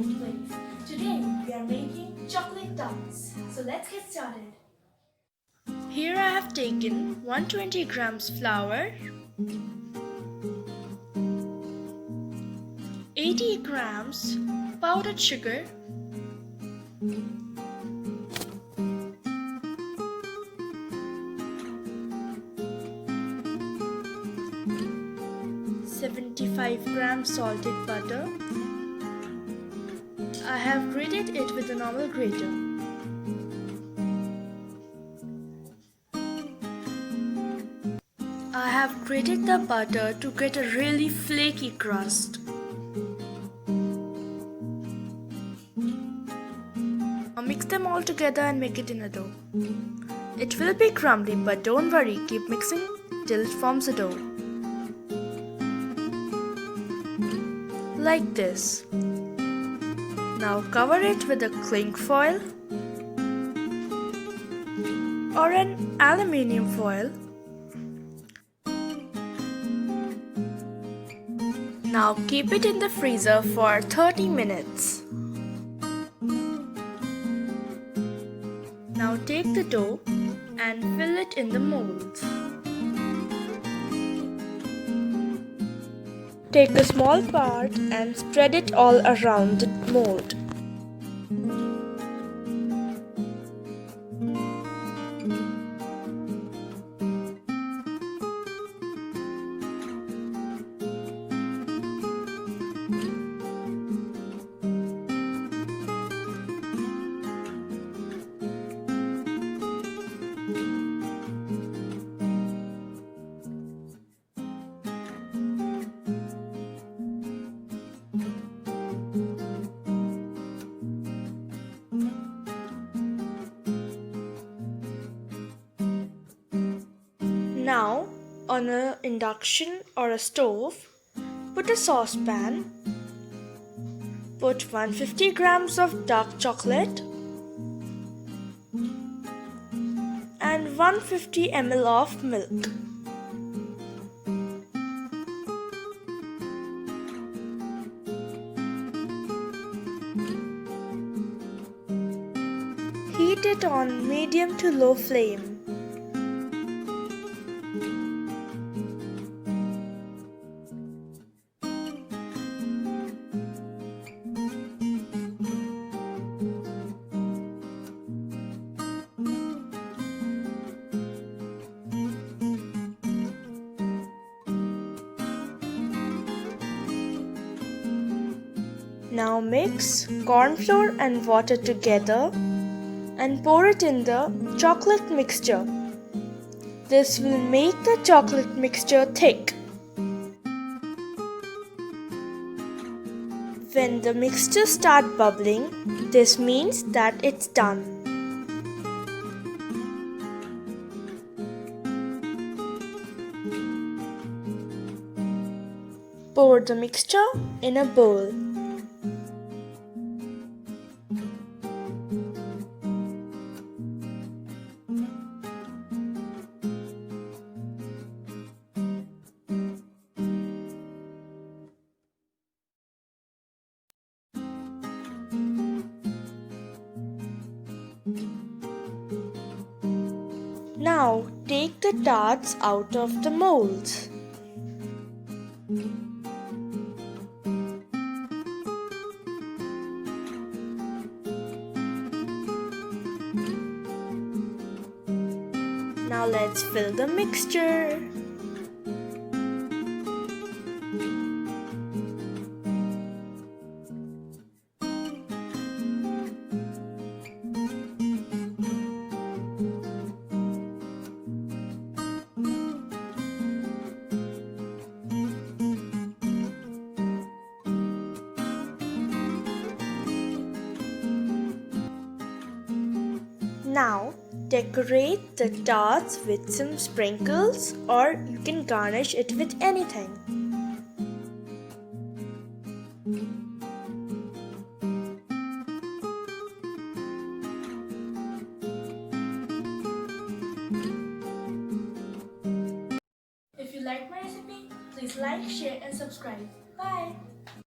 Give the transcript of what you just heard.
home place. Today we are making chocolate tarts. So let's get started. Here I have taken 120 grams flour, 80 grams powdered sugar, 75 grams salted butter. I have grated it with a normal grater. I have grated the butter to get a really flaky crust. Now mix them all together and make it in a dough. It will be crumbly, but don't worry, keep mixing till it forms a dough. Like this. Now cover it with a cling foil or an aluminium foil. Now keep it in the freezer for 30 minutes. Now take the dough and fill it in the molds. Take a small part and spread it all around the mold. Now, on an induction or a stove, put a saucepan, put 150 grams of dark chocolate and 150 ml of milk. Heat it on medium to low flame. Now mix corn flour and water together and pour it in the chocolate mixture. This will make the chocolate mixture thick. When the mixture starts bubbling, this means that it's done. Pour the mixture in a bowl. Now take the tarts out of the molds. Now let's fill the mixture. Now decorate the tarts with some sprinkles, or you can garnish it with anything. If you like my recipe, please like, share and subscribe. Bye!